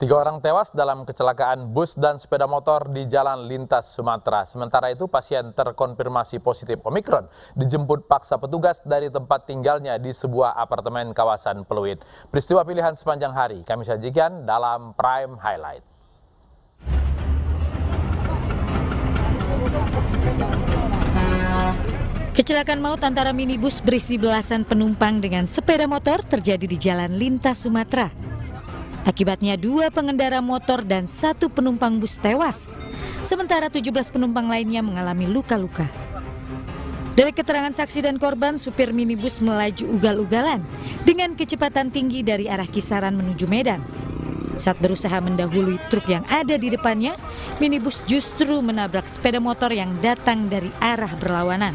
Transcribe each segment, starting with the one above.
3 orang tewas dalam kecelakaan bus dan sepeda motor di Jalan Lintas Sumatera. Sementara itu, pasien terkonfirmasi positif Omikron dijemput paksa petugas dari tempat tinggalnya di sebuah apartemen kawasan Pluit. Peristiwa pilihan sepanjang hari kami sajikan dalam Prime Highlight. Kecelakaan maut antara minibus berisi belasan penumpang dengan sepeda motor terjadi di Jalan Lintas Sumatera. Akibatnya 2 pengendara motor dan 1 penumpang bus tewas, sementara 17 penumpang lainnya mengalami luka-luka. Dari keterangan saksi dan korban, supir minibus melaju ugal-ugalan dengan kecepatan tinggi dari arah Kisaran menuju Medan. Saat berusaha mendahului truk yang ada di depannya, minibus justru menabrak sepeda motor yang datang dari arah berlawanan.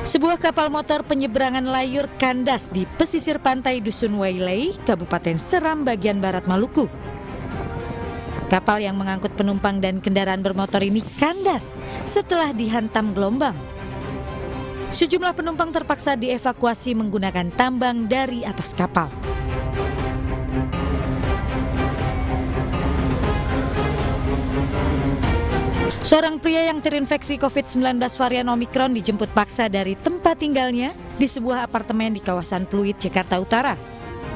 Sebuah kapal motor penyeberangan layur kandas di pesisir pantai Dusun Wailei, Kabupaten Seram, bagian barat Maluku. Kapal yang mengangkut penumpang dan kendaraan bermotor ini kandas setelah dihantam gelombang. Sejumlah penumpang terpaksa dievakuasi menggunakan tambang dari atas kapal. Seorang pria yang terinfeksi COVID-19 varian Omikron dijemput paksa dari tempat tinggalnya di sebuah apartemen di kawasan Pluit, Jakarta Utara.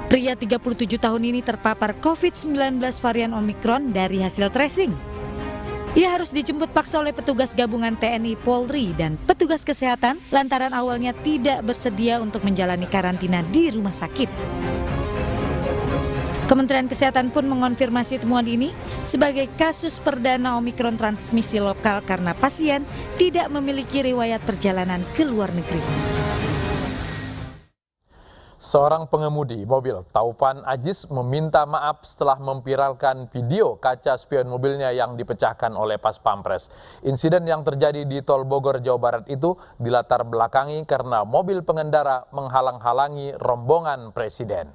Pria 37 tahun ini terpapar COVID-19 varian Omikron dari hasil tracing. Ia harus dijemput paksa oleh petugas gabungan TNI, Polri, dan petugas kesehatan lantaran awalnya tidak bersedia untuk menjalani karantina di rumah sakit. Kementerian Kesehatan pun mengonfirmasi temuan ini sebagai kasus perdana Omikron transmisi lokal karena pasien tidak memiliki riwayat perjalanan ke luar negeri. Seorang pengemudi mobil Taufan Aziz meminta maaf setelah memviralkan video kaca spion mobilnya yang dipecahkan oleh Pas Pampres. Insiden yang terjadi di Tol Bogor, Jawa Barat itu dilatar belakangi karena mobil pengendara menghalang-halangi rombongan Presiden.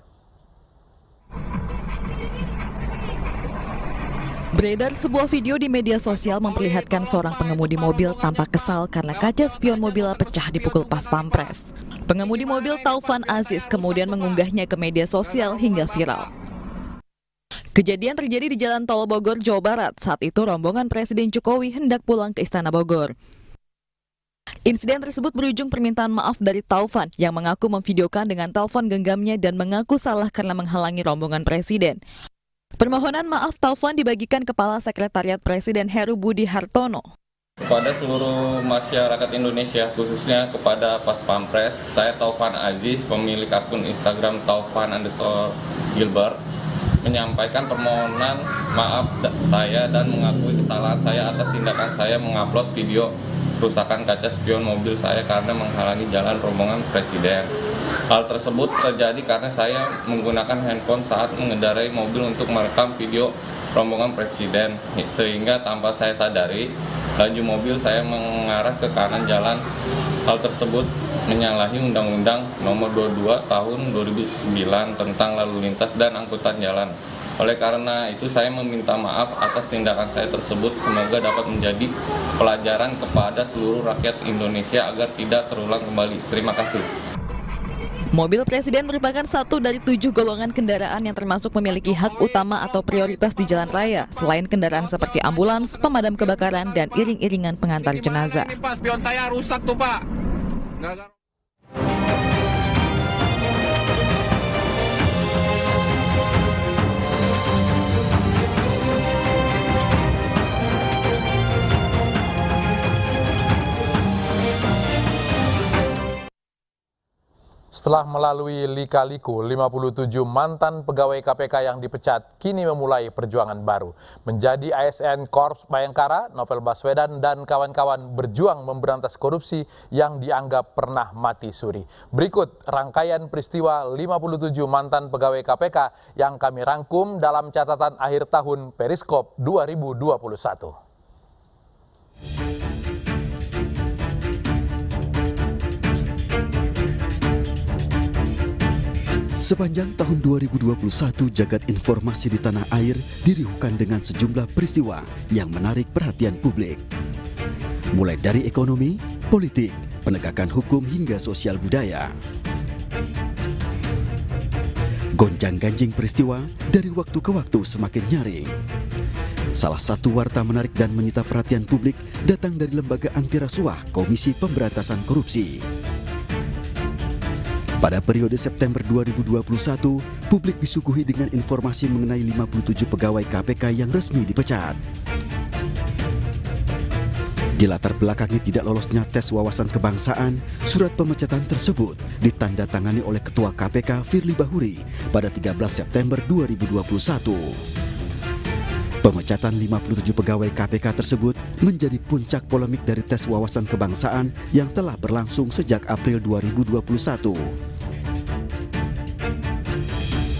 Beredar sebuah video di media sosial memperlihatkan seorang pengemudi mobil tampak kesal karena kaca spion mobil pecah dipukul Pas Pampres. Pengemudi mobil Taufan Aziz kemudian mengunggahnya ke media sosial hingga viral. Kejadian terjadi di Jalan Tol Bogor, Jawa Barat. Saat itu rombongan Presiden Jokowi hendak pulang ke Istana Bogor. Insiden tersebut berujung permintaan maaf dari Taufan yang mengaku memvideokan dengan telepon genggamnya dan mengaku salah karena menghalangi rombongan Presiden. Permohonan maaf Taufan dibagikan Kepala Sekretariat Presiden Heru Budi Hartono. Kepada seluruh masyarakat Indonesia, khususnya kepada Pas Pampres, saya Taufan Aziz, pemilik akun Instagram Taufan_Gilbert, menyampaikan permohonan maaf saya dan mengakui kesalahan saya atas tindakan saya mengupload video kerusakan kaca spion mobil saya karena menghalangi jalan rombongan Presiden. Hal tersebut terjadi karena saya menggunakan handphone saat mengendarai mobil untuk merekam video rombongan Presiden, sehingga tanpa saya sadari, laju mobil saya mengarah ke kanan jalan. Hal tersebut menyalahi Undang-Undang Nomor 22 Tahun 2009 tentang Lalu Lintas dan Angkutan Jalan. Oleh karena itu saya meminta maaf atas tindakan saya tersebut. Semoga dapat menjadi pelajaran kepada seluruh rakyat Indonesia agar tidak terulang kembali. Terima kasih. Mobil Presiden merupakan satu dari 7 golongan kendaraan yang termasuk memiliki hak utama atau prioritas di jalan raya, selain kendaraan seperti ambulans, pemadam kebakaran, dan iring-iringan pengantar jenazah. Spion saya rusak tuh, Pak. Setelah melalui lika-liku, 57 mantan pegawai KPK yang dipecat kini memulai perjuangan baru. Menjadi ASN Korps Bayangkara, Novel Baswedan dan kawan-kawan berjuang memberantas korupsi yang dianggap pernah mati suri. Berikut rangkaian peristiwa 57 mantan pegawai KPK yang kami rangkum dalam catatan akhir tahun Periskop 2021. Sepanjang tahun 2021, jagat informasi di tanah air diriuhkan dengan sejumlah peristiwa yang menarik perhatian publik. Mulai dari ekonomi, politik, penegakan hukum hingga sosial budaya. Gonjang-ganjing peristiwa dari waktu ke waktu semakin nyaring. Salah satu warta menarik dan menyita perhatian publik datang dari lembaga anti rasuah Komisi Pemberantasan Korupsi. Pada periode September 2021, publik disuguhi dengan informasi mengenai 57 pegawai KPK yang resmi dipecat. Dilatar belakangi tidak lolosnya tes wawasan kebangsaan, surat pemecatan tersebut ditandatangani oleh Ketua KPK Firly Bahuri pada 13 September 2021. Pemecatan 57 pegawai KPK tersebut menjadi puncak polemik dari tes wawasan kebangsaan yang telah berlangsung sejak April 2021.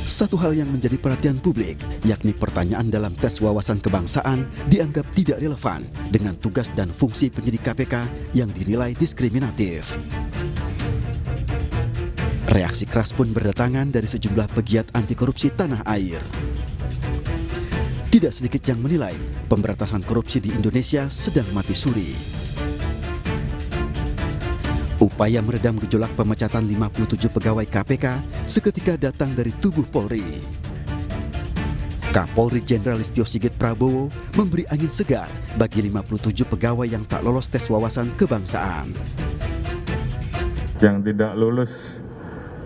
Satu hal yang menjadi perhatian publik, yakni pertanyaan dalam tes wawasan kebangsaan dianggap tidak relevan dengan tugas dan fungsi penyidik KPK yang dinilai diskriminatif. Reaksi keras pun berdatangan dari sejumlah pegiat anti korupsi tanah air. Tidak sedikit yang menilai pemberantasan korupsi di Indonesia sedang mati suri. Upaya meredam gejolak pemecatan 57 pegawai KPK seketika datang dari tubuh Polri. Kapolri Jenderal Listio Sigit Prabowo memberi angin segar bagi 57 pegawai yang tak lolos tes wawasan kebangsaan. Yang tidak lulus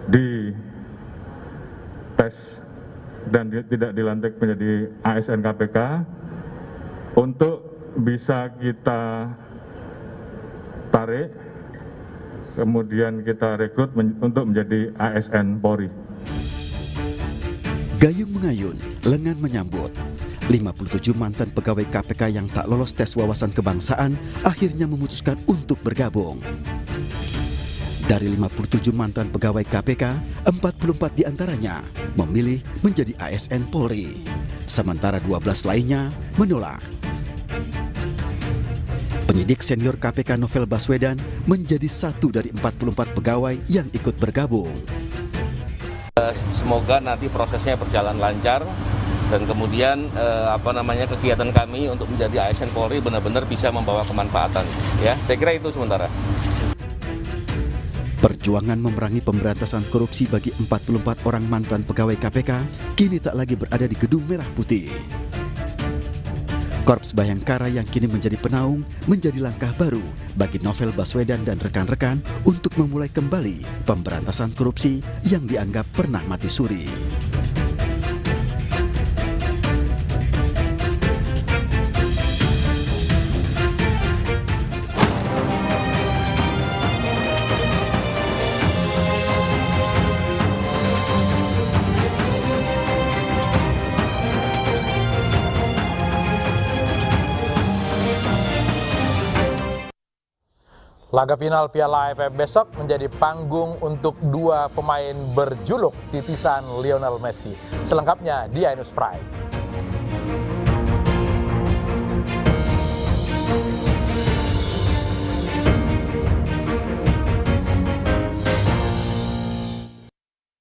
di tes dan tidak dilantik menjadi ASN KPK untuk bisa kita tarik, kemudian kita rekrut untuk menjadi ASN Polri. Gayung mengayun, lengan menyambut. 57 mantan pegawai KPK yang tak lolos tes wawasan kebangsaan akhirnya memutuskan untuk bergabung. Dari 57 mantan pegawai KPK, 44 diantaranya memilih menjadi ASN Polri, sementara 12 lainnya menolak. Penyidik senior KPK Novel Baswedan menjadi satu dari 44 pegawai yang ikut bergabung. Semoga nanti prosesnya berjalan lancar dan kemudian kegiatan kami untuk menjadi ASN Polri benar-benar bisa membawa kemanfaatan. Ya, saya kira itu sementara. Perjuangan memerangi pemberantasan korupsi bagi 44 orang mantan pegawai KPK kini tak lagi berada di Gedung Merah Putih. Korps Bayangkara yang kini menjadi penaung menjadi langkah baru bagi Novel Baswedan dan rekan-rekan untuk memulai kembali pemberantasan korupsi yang dianggap pernah mati suri. Laga final Piala AFF besok menjadi panggung untuk dua pemain berjuluk titisan Lionel Messi. Selengkapnya di iNews Prime.